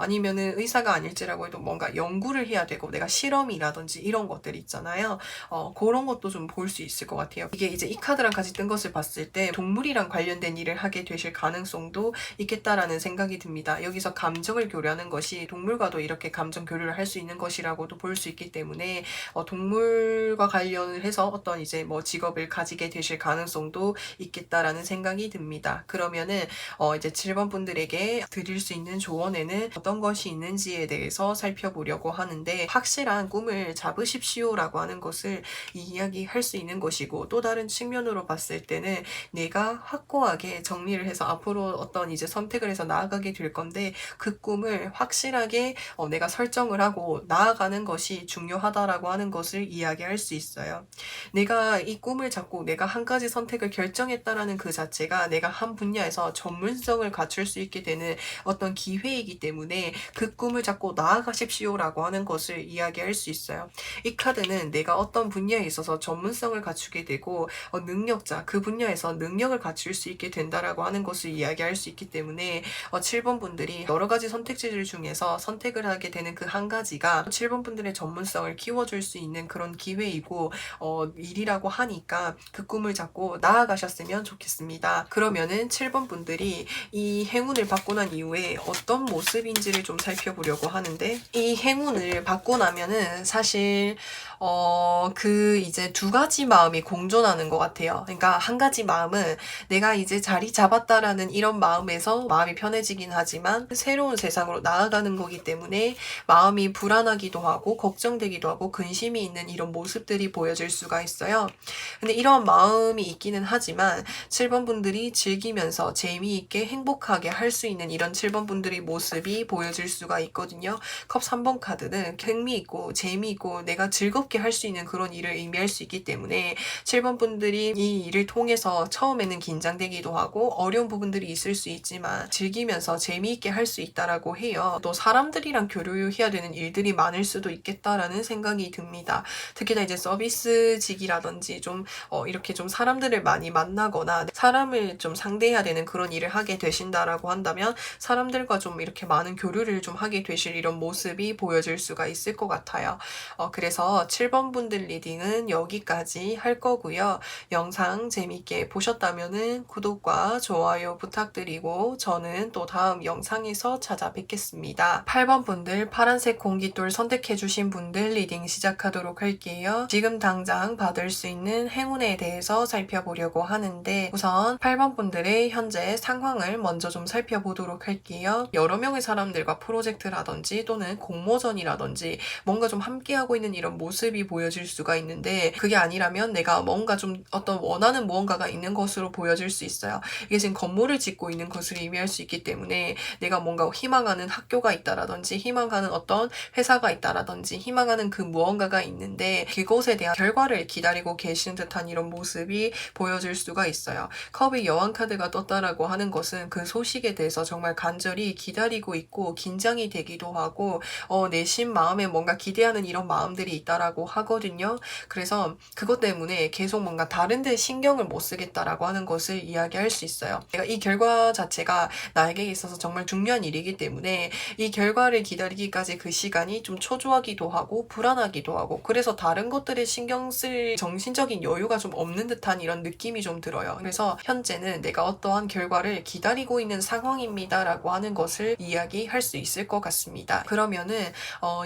아니면은 의사가 아닐지라고 해도 뭔가 연구를 해야 되고 내가 실험이라든지 이런 것들 있잖아요. 그런 것도 좀 볼 수 있을 것 같아요. 이게 이제 이 카드랑 같이 뜬 것을 봤을 때 동물이랑 관련된 일을 하게 되실 가능성도 있겠다라는 생각이 듭니다. 여기서 감정을 교류하는 것이 동물과도 이렇게 감정 교류를 할 수 있는 것이라고도 볼 수 있기 때문에 동물과 관련을 해서 어떤 이제 뭐 직업을 가지게 되실 가능성도 있겠다라는 생각이 듭니다. 그러면은 이제 7번 분들에게 드릴 수 있는 조언에는 어떤 것이 있는지에 대해서 살펴보려고 하는데, 확실한 꿈을 잡으십시오라고 하는 것을 이야기할 수 있는 것이고, 또 다른 측면으로 봤을 때는 내가 확고하게 정리를 해서 앞으로 어떤 이제 선택을 해서 나아가게 될 건데 그 꿈을 확실히 확실하게 내가 설정을 하고 나아가는 것이 중요하다라고 하는 것을 이야기할 수 있어요. 내가 이 꿈을 잡고 내가 한 가지 선택을 결정했다라는 그 자체가 내가 한 분야에서 전문성을 갖출 수 있게 되는 어떤 기회이기 때문에 그 꿈을 잡고 나아가십시오라고 하는 것을 이야기할 수 있어요. 이 카드는 내가 어떤 분야에 있어서 전문성을 갖추게 되고 능력자, 그 분야에서 능력을 갖출 수 있게 된다라고 하는 것을 이야기할 수 있기 때문에 7번 분들이 여러 가지 선택지들 중에서 선택을 하게 되는 그 한 가지가 7번 분들의 전문성을 키워줄 수 있는 그런 기회이고 일이라고 하니까 그 꿈을 잡고 나아가셨으면 좋겠습니다. 그러면은 7번 분들이 이 행운을 받고 난 이후에 어떤 모습인지를 좀 살펴보려고 하는데, 이 행운을 받고 나면은 사실 그 이제 두 가지 마음이 공존하는 것 같아요. 그러니까 한 가지 마음은 내가 이제 자리 잡았다라는 이런 마음에서 마음이 편해지긴 하지만 새로운 세상으로 나아가는 거기 때문에 마음이 불안하기도 하고 걱정되기도 하고 근심이 있는 이런 모습들이 보여질 수가 있어요. 근데 이런 마음이 있기는 하지만 7번 분들이 즐기면서 재미있게 행복하게 할 수 있는 이런 7번 분들의 모습이 보여질 수가 있거든요. 컵 3번 카드는 흥미있고 재미있고 내가 즐겁게 할 수 있는 그런 일을 의미할 수 있기 때문에 7번 분들이 이 일을 통해서 처음에는 긴장되기도 하고 어려운 부분들이 있을 수 있지만 즐기면서 재미있게 할 수 있다라고 해요. 또 사람들이랑 교류해야 되는 일들이 많을 수도 있겠다라는 생각이 듭니다. 특히나 이제 서비스직이라든지 좀 이렇게 좀 사람들을 많이 만나거나 사람을 좀 상대해야 되는 그런 일을 하게 되신다라고 한다면 사람들과 좀 이렇게 많은 교류를 좀 하게 되실 이런 모습이 보여질 수가 있을 것 같아요. 그래서 7번 분들 리딩은 여기까지 할 거고요. 영상 재밌게 보셨다면은 구독과 좋아요 부탁드리고 저는 또 다음 영상에서 찾아뵙겠습니다. 8번 분들 파란색 공깃돌 선택해주신 분들 리딩 시작하도록 할게요. 지금 당장 받을 수 있는 행운에 대해서 살펴보려고 하는데, 우선 8번 분들의 현재 상황을 먼저 좀 살펴보도록 할게요. 여러 명의 사람들과 프로젝트라든지 또는 공모전이라든지 뭔가 좀 함께하고 있는 이런 모습이 보여질 수가 있는데, 그게 아니라면 내가 뭔가 좀 어떤 원하는 무언가가 있는 것으로 보여질 수 있어요. 이게 지금 건물을 짓고 있는 것을 의미할 수 있기 때문에 내가 뭔가 희망하는 학교가 있다라든지 희망하는 어떤 회사가 있다라든지 희망하는 그 무언가가 있는데 그것에 대한 결과를 기다리고 계시는 듯한 이런 모습이 보여질 수가 있어요. 컵의 여왕 카드가 떴다라고 하는 것은 그 소식에 대해서 정말 간절히 기다리고 있고 긴장이 되기도 하고 내심 마음에 뭔가 기대하는 이런 마음들이 있다라고 하거든요. 그래서 그것 때문에 계속 뭔가 다른 데 신경을 못 쓰겠다라고 하는 것을 이야기할 수 있어요. 내가 이 결과 자체가 나에게 있어서 정말 중요한 일이기 때문에 이 결과를 기다리기까지 그 시간이 좀 초조하기도 하고 불안하기도 하고, 그래서 다른 것들에 신경 쓸 정신적인 여유가 좀 없는 듯한 이런 느낌이 좀 들어요. 그래서 현재는 내가 어떠한 결과를 기다리고 있는 상황입니다 라고 하는 것을 이야기할 수 있을 것 같습니다. 그러면은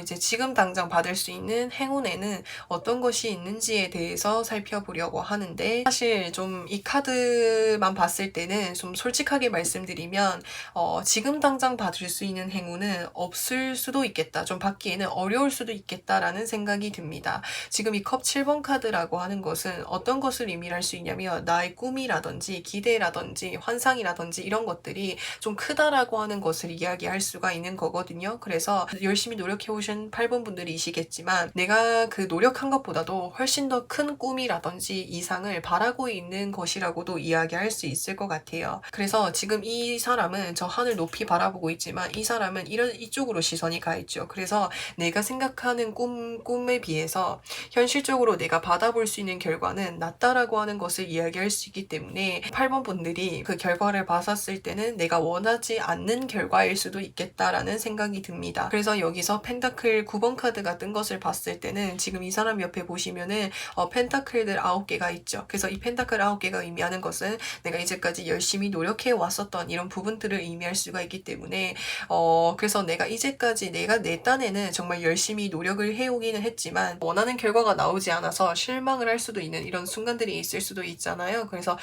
이제 지금 당장 받을 수 있는 행운에는 어떤 것이 있는지에 대해서 살펴보려고 하는데, 사실 좀 이 카드만 봤을 때는 좀 솔직하게 말씀드리면 지금 당장 받을 수 있는 행운은 없을 수도 있겠다, 좀 받기에는 어려울 수도 있겠다라는 생각이 듭니다. 지금 이 컵 7번 카드라고 하는 것은 어떤 것을 의미할 수 있냐면 나의 꿈이라든지 기대라든지 환상이라든지 이런 것들이 좀 크다라고 하는 것을 이야기할 수가 있는 거거든요. 그래서 열심히 노력해 오신 8번 분들이시겠지만 내가 그 노력한 것보다도 훨씬 더 큰 꿈이라든지 이상을 바라고 있는 것이라고도 이야기할 수 있을 것 같아요. 그래서 지금 이 사람은 저 하늘 높이 바라보고 있지만 이 사람은 이쪽으로 시선이 가 있죠. 그래서 내가 생각하는 꿈에 비해서 현실적으로 내가 받아볼 수 있는 결과는 낮다라고 하는 것을 이야기할 수 있기 때문에 8번 분들이 그 결과를 받았을 때는 내가 원하지 않는 결과일 수도 있겠다라는 생각이 듭니다. 그래서 여기서 펜타클 9번 카드가 뜬 것을 봤을 때는 지금 이 사람 옆에 보시면은 펜타클들 9개가 있죠. 그래서 이 펜타클 9개가 의미하는 것은 내가 이제까지 열심히 노력해 왔었던 이런 부분들을 의미할 수가 있기 때문에 그래서 내가 이제까지 내가 내 딴에는 정말 열심히 노력을 해오기는 했지만 원하는 결과가 나오지 않아서 실망을 할 수도 있는 이런 순간들이 있을 수도 있잖아요. 그래서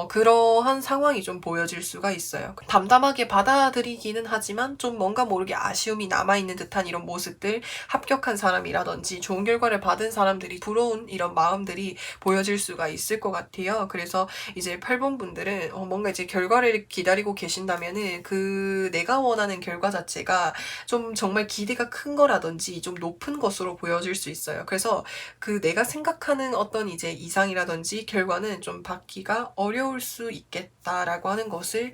그러한 상황이 좀 보여질 수가 있어요. 담담하게 받아들이기는 하지만 좀 뭔가 모르게 아쉬움이 남아있는 듯한 이런 모습들, 합격한 사람이라든지 좋은 결과를 받은 사람들이 부러운 이런 마음들이 보여질 수가 있을 것 같아요. 그래서 이제 8번 분들은 뭔가 이제 결과를 기다리고 계신다면은 그 내가 원하는 결과 자체가 때가 좀 정말 기대가 큰 거라든지 좀 높은 것으로 보여질 수 있어요. 그래서 그 내가 생각하는 어떤 이제 이상이라든지 결과는 좀 받기가 어려울 수 있겠다라고 하는 것을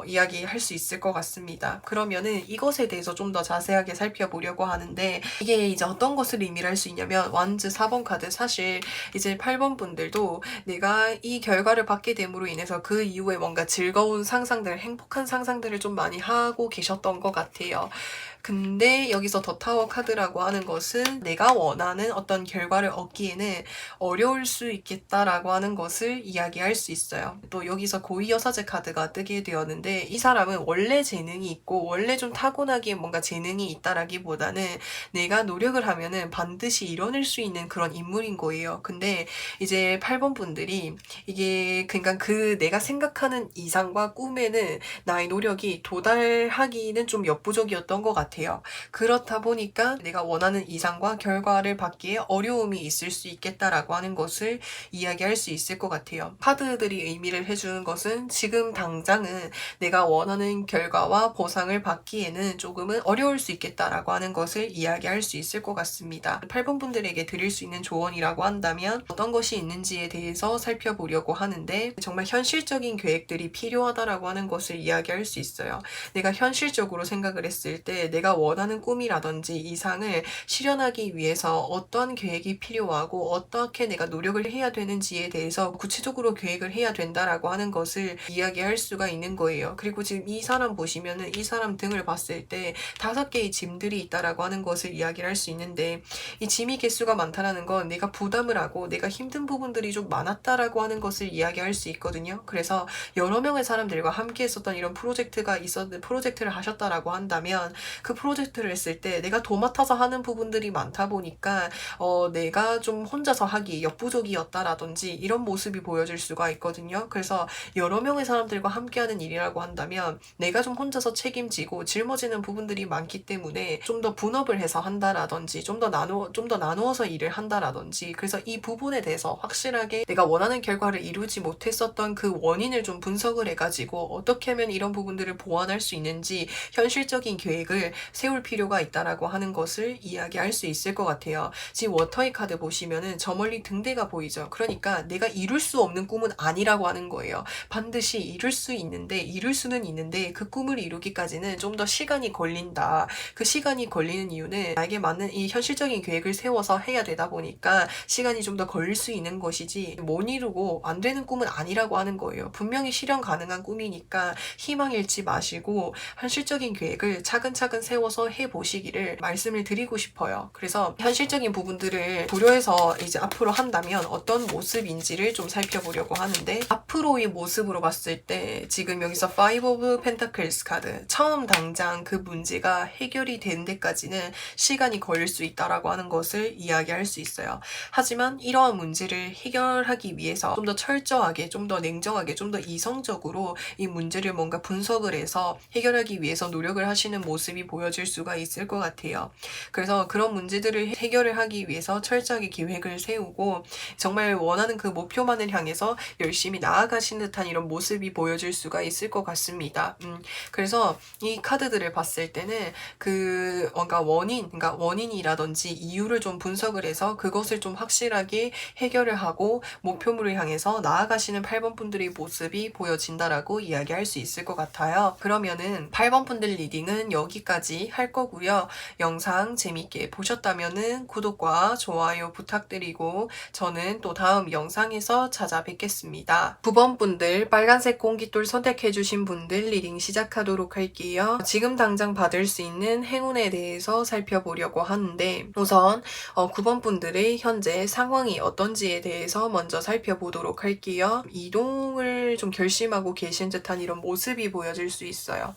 이야기할 수 있을 것 같습니다. 그러면은 이것에 대해서 좀 더 자세하게 살펴보려고 하는데, 이게 이제 어떤 것을 의미를 할 수 있냐면, 완즈 4번 카드, 사실 이제 8번 분들도 내가 이 결과를 받게 됨으로 인해서 그 이후에 뭔가 즐거운 상상들, 행복한 상상들을 좀 많이 하고 계셨던 것 같아요. 근데 여기서 더 타워 카드라고 하는 것은 내가 원하는 어떤 결과를 얻기에는 어려울 수 있겠다라고 하는 것을 이야기할 수 있어요. 또 여기서 고위여사제 카드가 뜨게 되었는데, 이 사람은 원래 재능이 있고 원래 좀 타고나기에 뭔가 재능이 있다라기보다는 내가 노력을 하면은 반드시 이뤄낼 수 있는 그런 인물인 거예요. 근데 이제 8번 분들이 이게 그러니까 그 내가 생각하는 이상과 꿈에는 나의 노력이 도달하기는 좀 역부족이었던 것 같아요. 그렇다 보니까 내가 원하는 이상과 결과를 받기에 어려움이 있을 수 있겠다라고 하는 것을 이야기할 수 있을 것 같아요. 카드들이 의미를 해주는 것은 지금 당장은 내가 원하는 결과와 보상을 받기에는 조금은 어려울 수 있겠다라고 하는 것을 이야기할 수 있을 것 같습니다. 8번 분들에게 드릴 수 있는 조언이라고 한다면 어떤 것이 있는지에 대해서 살펴보려고 하는데, 정말 현실적인 계획들이 필요하다라고 하는 것을 이야기할 수 있어요. 내가 현실적으로 생각을 했을 때 내가 원하는 꿈이라든지 이상을 실현하기 위해서 어떤 계획이 필요하고 어떻게 내가 노력을 해야 되는지에 대해서 구체적으로 계획을 해야 된다라고 하는 것을 이야기할 수가 있는 거예요. 그리고 지금 이 사람 보시면은 이 사람 등을 봤을 때 5개의 짐들이 있다라고 하는 것을 이야기를 할 수 있는데, 이 짐이 개수가 많다라는 건 내가 부담을 하고 내가 힘든 부분들이 좀 많았다라고 하는 것을 이야기할 수 있거든요. 그래서 여러 명의 사람들과 함께 했었던 이런 프로젝트를 하셨다라고 한다면, 그 프로젝트를 했을 때 내가 도맡아서 하는 부분들이 많다 보니까 내가 좀 혼자서 하기 역부족이었다라든지 이런 모습이 보여질 수가 있거든요. 그래서 여러 명의 사람들과 함께하는 일이라고 한다면 내가 좀 혼자서 책임지고 짊어지는 부분들이 많기 때문에 좀 더 분업을 해서 한다라든지 좀 더 나누어서 일을 한다라든지, 그래서 이 부분에 대해서 확실하게 내가 원하는 결과를 이루지 못했었던 그 원인을 좀 분석을 해가지고 어떻게 하면 이런 부분들을 보완할 수 있는지 현실적인 계획을 세울 필요가 있다라고 하는 것을 이야기할 수 있을 것 같아요. 지금 워터의 카드 보시면은 저 멀리 등대가 보이죠. 그러니까 내가 이룰 수 없는 꿈은 아니라고 하는 거예요. 반드시 이룰 수는 있는데 그 꿈을 이루기까지는 좀 더 시간이 걸린다. 그 시간이 걸리는 이유는 나에게 맞는 이 현실적인 계획을 세워서 해야 되다 보니까 시간이 좀 더 걸릴 수 있는 것이지, 못 이루고 안 되는 꿈은 아니라고 하는 거예요. 분명히 실현 가능한 꿈이니까 희망 잃지 마시고 현실적인 계획을 차근차근 세워서 해보시기를 말씀을 드리고 싶어요. 그래서 현실적인 부분들을 고려해서 이제 앞으로 한다면 어떤 모습인지를 좀 살펴보려고 하는데, 앞으로의 모습으로 봤을 때 지금 여기서 Five of Pentacles 카드, 처음 당장 그 문제가 해결이 되는 데까지는 시간이 걸릴 수 있다라고 하는 것을 이야기할 수 있어요. 하지만 이러한 문제를 해결하기 위해서 좀 더 철저하게, 좀 더 냉정하게, 좀 더 이성적으로 이 문제를 뭔가 분석을 해서 해결하기 위해서 노력을 하시는 모습이 보여질 수가 있을 것 같아요. 그래서 그런 문제들을 해결을 하기 위해서 철저하게 계획을 세우고 정말 원하는 그 목표만을 향해서 열심히 나아가신 듯한 이런 모습이 보여질 수가 있을 것 같습니다. 그래서 이 카드들을 봤을 때는 그러니까 원인이라든지 이유를 좀 분석을 해서 그것을 좀 확실하게 해결을 하고 목표물을 향해서 나아가시는 8번 분들의 모습이 보여진다라고 이야기할 수 있을 것 같아요. 그러면은 8번 분들 리딩은 여기까지 할 거고요. 영상 재밌게 보셨다면은 구독과 좋아요 부탁드리고 저는 또 다음 영상에서 찾아뵙겠습니다. 9번 분들 빨간색 공깃돌 선택해주신 분들 리딩 시작하도록 할게요. 지금 당장 받을 수 있는 행운에 대해서 살펴보려고 하는데, 우선 9번 분들의 현재 상황이 어떤지에 대해서 먼저 살펴보도록 할게요. 이동을 좀 결심하고 계신 듯한 이런 모습이 보여질 수 있어요.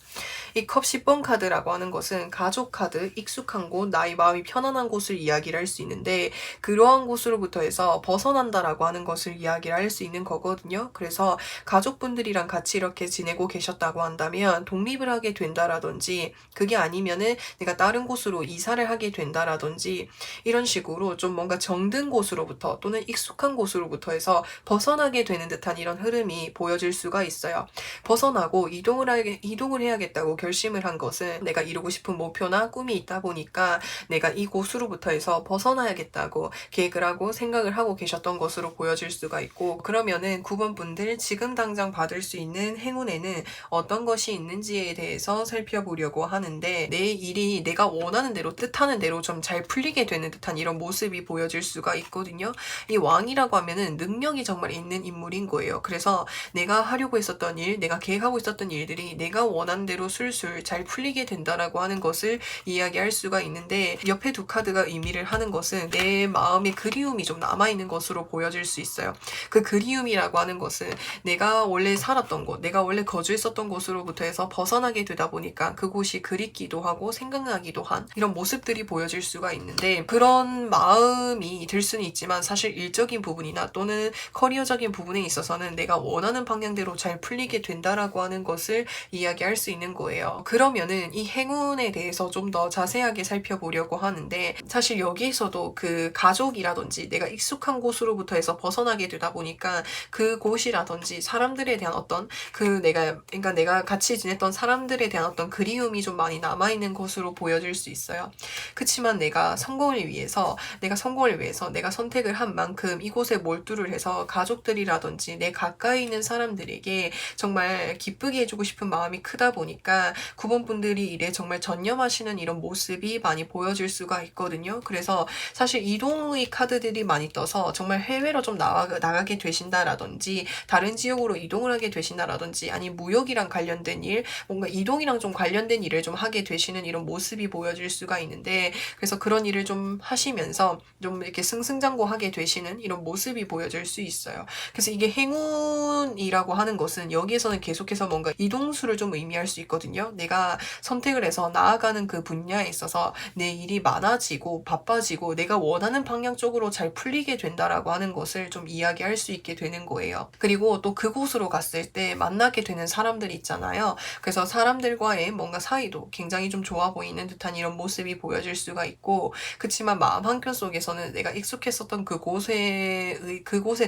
이 컵 10번 카드라고 하는 것은 가족 카드, 익숙한 곳, 나의 마음이 편안한 곳을 이야기를 할 수 있는데, 그러한 곳으로부터 해서 벗어난다라고 하는 것을 이야기를 할 수 있는 거거든요. 그래서 가족분들이랑 같이 이렇게 지내고 계셨다고 한다면 독립을 하게 된다라든지, 그게 아니면은 내가 다른 곳으로 이사를 하게 된다라든지, 이런 식으로 좀 뭔가 정든 곳으로부터 또는 익숙한 곳으로부터 해서 벗어나게 되는 듯한 이런 흐름이 보여질 수가 있어요. 벗어나고 이동을 해야겠다고 결심을 한 것은 내가 이루고 싶은 목표나 꿈이 있다 보니까 내가 이 고수로부터 해서 벗어나야겠다고 계획을 하고 생각을 하고 계셨던 것으로 보여질 수가 있고, 그러면은 9번 분들 지금 당장 받을 수 있는 행운에는 어떤 것이 있는지에 대해서 살펴보려고 하는데, 내 일이 내가 원하는 대로 뜻하는 대로 좀 잘 풀리게 되는 듯한 이런 모습이 보여질 수가 있거든요. 이 왕이라고 하면은 능력이 정말 있는 인물인 거예요. 그래서 내가 하려고 했었던 일, 내가 계획하고 있었던 일들이 내가 원하는 대로 술술 잘 풀리게 된다라고 하는 것을 이야기할 수가 있는데, 옆에 두 카드가 의미를 하는 것은 내 마음에 그리움이 좀 남아있는 것으로 보여질 수 있어요. 그 그리움이라고 하는 것은 내가 원래 살았던 곳, 내가 원래 거주했었던 곳으로부터 해서 벗어나게 되다 보니까 그곳이 그립기도 하고 생각나기도 한 이런 모습들이 보여질 수가 있는데, 그런 마음이 들 수는 있지만 사실 일적인 부분이나 또는 커리어적인 부분에 있어서는 내가 원하는 방향대로 잘 풀리게 된다라고 하는 것을 이야기할 수 있는 거예요. 그러면은 이 행운에 대해서 좀 더 자세하게 살펴보려고 하는데, 사실 여기에서도 그 가족이라든지 내가 익숙한 곳으로부터 해서 벗어나게 되다 보니까 그 곳이라든지 사람들에 대한 어떤 그러니까 내가 같이 지냈던 사람들에 대한 어떤 그리움이 좀 많이 남아있는 것으로 보여질 수 있어요. 그치만 내가 성공을 위해서 내가 선택을 한 만큼 이곳에 몰두를 해서 가족들이라든지 내 가까이 있는 사람들에게 정말 기쁘게 해주고 싶은 마음이 크다 보니까 9번 분들이 일에 정말 전념하시는 이런 모습이 많이 보여질 수가 있거든요. 그래서 사실 이동의 카드들이 많이 떠서 정말 해외로 좀 나가게 되신다라든지 다른 지역으로 이동을 하게 되신다라든지, 아니 무역이랑 관련된 일, 뭔가 이동이랑 좀 관련된 일을 좀 하게 되시는 이런 모습이 보여질 수가 있는데, 그래서 그런 일을 좀 하시면서 좀 이렇게 승승장구하게 되시는 이런 모습이 보여질 수 있어요. 그래서 이게 행운이라고 하는 것은 여기에서는 계속해서 뭔가 이동수를 좀 의미할 수 있거든요. 내가 선택을 해서 나아가는 그 분야에 있어서 내 일이 많아지고 바빠지고 내가 원하는 방향 쪽으로 잘 풀리게 된다라고 하는 것을 좀 이야기할 수 있게 되는 거예요. 그리고 또 그곳으로 갔을 때 만나게 되는 사람들이 있잖아요. 그래서 사람들과의 뭔가 사이도 굉장히 좀 좋아 보이는 듯한 이런 모습이 보여질 수가 있고, 그치만 마음 한켠 속에서는 내가 익숙했었던 그곳에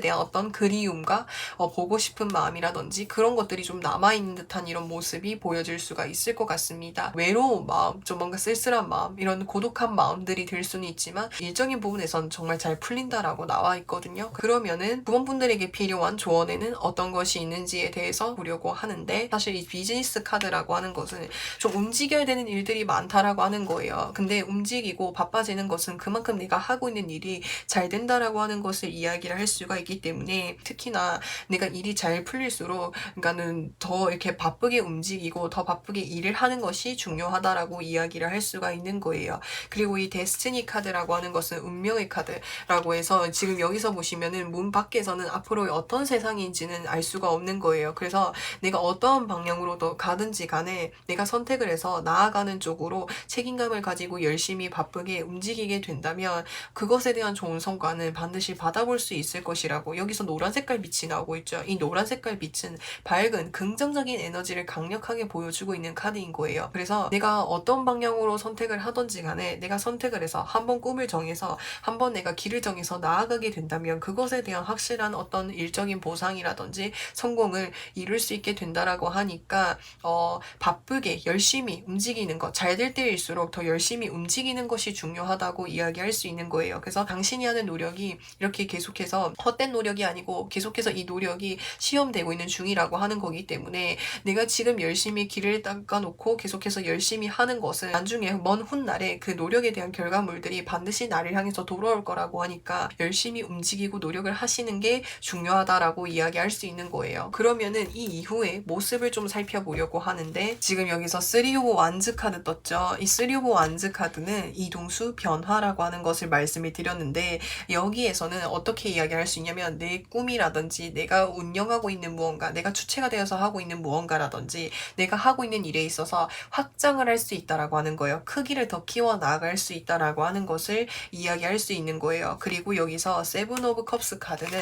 대한 어떤 그리움과 보고 싶은 마음이라든지 그런 것들이 좀 남아있는 듯한 이런 모습이 보여질 수가 있을 것 같습니다. 외로운 마음, 좀 뭔가 쓸쓸한 마음, 이런 고독한 마음들이 들 수는 있지만 일적인 부분에선 정말 잘 풀린다라고 나와 있거든요. 그러면은 9번 분들에게 필요한 조언에는 어떤 것이 있는지에 대해서 보려고 하는데, 사실 이 비즈니스 카드라고 하는 것은 좀 움직여야 되는 일들이 많다라고 하는 거예요. 근데 움직이고 바빠지는 것은 그만큼 내가 하고 있는 일이 잘 된다라고 하는 것을 이야기를 할 수가 있기 때문에, 특히나 내가 일이 잘 풀릴수록 그러니까는 더 이렇게 바쁘게 움직이고 더 바쁘게 일을 하는 것이 중요하다라고 이야기를 할 수가 있는 거예요. 그리고 이 데스티니 카드라고 하는 것은 운명의 카드라고 해서 지금 여기서 보시면은 문 밖에서는 앞으로 어떤 세상인지는 알 수가 없는 거예요. 그래서 내가 어떤 방향으로 더 가든지 간에 내가 선택을 해서 나아가는 쪽으로 책임감을 가지고 열심히 바쁘게 움직이게 된다면 그것에 대한 좋은 성과는 반드시 받아볼 수 있을 것이라고, 여기서 노란 색깔 빛이 나오고 있죠. 이 노란 색깔 빛은 밝은 긍정적인 에너지를 강력하게 보여주고 있는 카드인 거예요. 그래서 내가 어떤 방향으로 선택을 하든지 간에 내가 선택을 해서 한번 꿈을 정해서 한번 내가 길을 정해서 나아가게 된다면 그것에 대한 확실한 어떤 일적인 보상이라든지 성공을 이룰 수 있게 된다라고 하니까 바쁘게 열심히 움직이는 것, 잘 될 때일수록 더 열심히 움직이는 것이 중요하다고 이야기할 수 있는 거예요. 그래서 당신이 하는 노력이 이렇게 계속해서 헛된 노력이 아니고 계속해서 이 노력이 시험되고 있는 중이라고 하는 거기 때문에, 내가 지금 열심히 길을 닦아놓고 계속해서 열심히 하는 것은 나중에 먼 훗날에 그 노력에 대한 결과물들이 반드시 나를 향해서 돌아올 거라고 하니까 열심히 움직이고 노력을 하시는 게 중요하다라고 이야기할 수 있는 거예요. 그러면은 이 이후에 모습을 좀 살펴보려고 하는데, 지금 여기서 3 오브 완즈 카드 떴죠. 이 3 오브 완즈 카드는 이동수 변화라고 하는 것을 말씀을 드렸는데, 여기에서는 어떻게 이야기할 수 있냐면 내 꿈이라든지 내가 운영하고 있는 무언가, 내가 주체가 되어서 하고 있는 무언가라든지 내가 하고 있는 일에 있어서 확장을 할 수 있다라고 하는 거예요. 크기를 더 키워 나갈 수 있다라고 하는 것을 이야기할 수 있는 거예요. 그리고 여기서 7 오브 컵스 카드는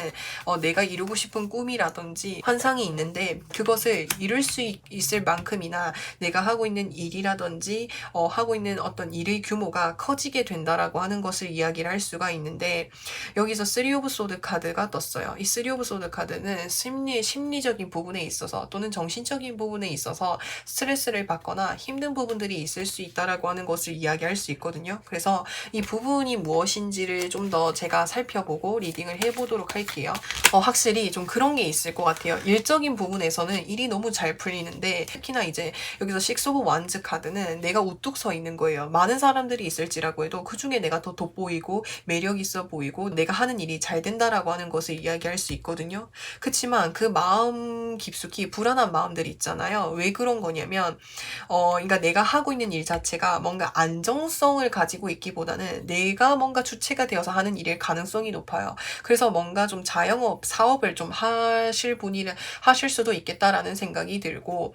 내가 이루고 싶은 꿈이라든지 환상이 있는데 그것을 이룰 수 있을 만큼이나 내가 하고 있는 일이라든지 하고 있는 어떤 일의 규모가 커지게 된다라고 하는 것을 이야기를 할 수가 있는데, 여기서 3 오브 소드 카드가 떴어요. 이 3 오브 소드 카드는 심리적인 부분에 있어서 또는 정신적인 부분에 있어서 스트레스를 받거나 힘든 부분들이 있을 수 있다라고 하는 것을 이야기할 수 있거든요. 그래서 이 부분이 무엇인지를 좀 더 제가 살펴보고 리딩을 해보도록 할게요. 확실히 좀 그런 게 있을 것 같아요. 일적인 부분에서는 일이 너무 잘 풀리는데 특히나 이제 여기서 식스 오브 완즈 카드는 내가 우뚝 서 있는 거예요. 많은 사람들이 있을지라고 해도 그중에 내가 더 돋보이고 매력 있어 보이고 내가 하는 일이 잘 된다라고 하는 것을 이야기할 수 있거든요. 그치만 그 마음 깊숙이 불안한 마음들이 있잖아요. 왜 그런 거냐면 그러니까 내가 하고 있는 일 자체가 뭔가 안정성을 가지고 있기보다는 내가 뭔가 주체가 되어서 하는 일일 가능성이 높아요. 그래서 뭔가 좀 자영업, 사업을 좀 하실 수도 있겠다라는 생각이 들고,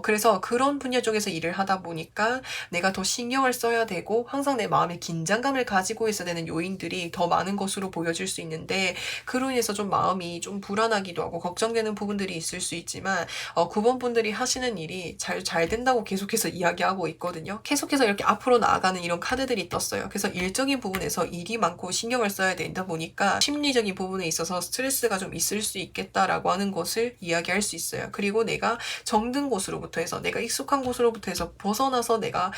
그래서 그런 분야 쪽에서 일을 하다 보니까 내가 더 신경을 써야 되고, 항상 내 마음에 긴장감을 가지고 있어야 되는 요인들이 더 많은 것으로 보여질 수 있는데, 그로 인해서 좀 마음이 좀 불안하기도 하고, 걱정되는 부분들이 있을 수 있지만, 9번 분들이 하시는 일이 잘 된다고 계속해서 이야기하고 있거든요. 계속해서 이렇게 앞으로 나아가는 이런 카드들이 떴어요. 그래서 일적인 부분에서 일이 많고 신경을 써야 된다 보니까 심리적인 부분에 있어서 스트레스가 좀 있을 수 있겠다라고 하는 것을 이야기할 수 있어요. 그리고 내가 정든 곳으로부터 해서 내가 익숙한 곳으로부터 해서 벗어나서 내가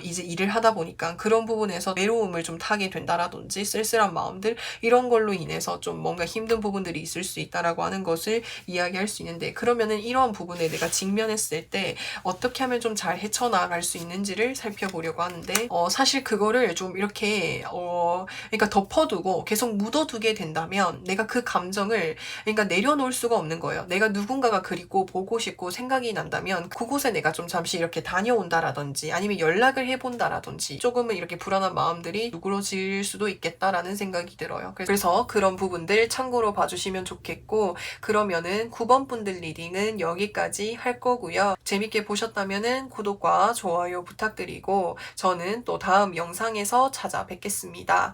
이제 일을 하다 보니까 그런 부분에서 외로움을 좀 타게 된다라든지 쓸쓸한 마음들 이런 걸로 인해서 좀 뭔가 힘든 부분들이 있을 수 있다라고 하는 것을 이야기할 수 있는데 그러면은 이러한 부분에 내가 직면했을 때 어떻게 하면 좀 잘 헤쳐나갈 수 있는지를 살펴보려고 하는데 사실 그거를 좀 이렇게 그러니까 덮어두고 계속 묻어두게 된다면 내가 그 감정을 그러니까 내려놓을 수가 없는 거예요. 내가 누군가가 그리고 보고 싶고 생각이 난다면 그곳에 내가 좀 잠시 이렇게 다녀온다라든지 아니면 연락을 해본다라든지 조금은 이렇게 불안한 마음들이 누그러질 수도 있겠다라는 생각이 들어요. 그래서 그런 부분들 참고로 봐주시면 좋겠고 그러면은 9번 분들 리딩은 여기까지 할 거고요. 재밌게 보셨다면은 구독과 좋아요 부탁드리고 저는 또 다음 영상에서 찾아뵙겠습니다.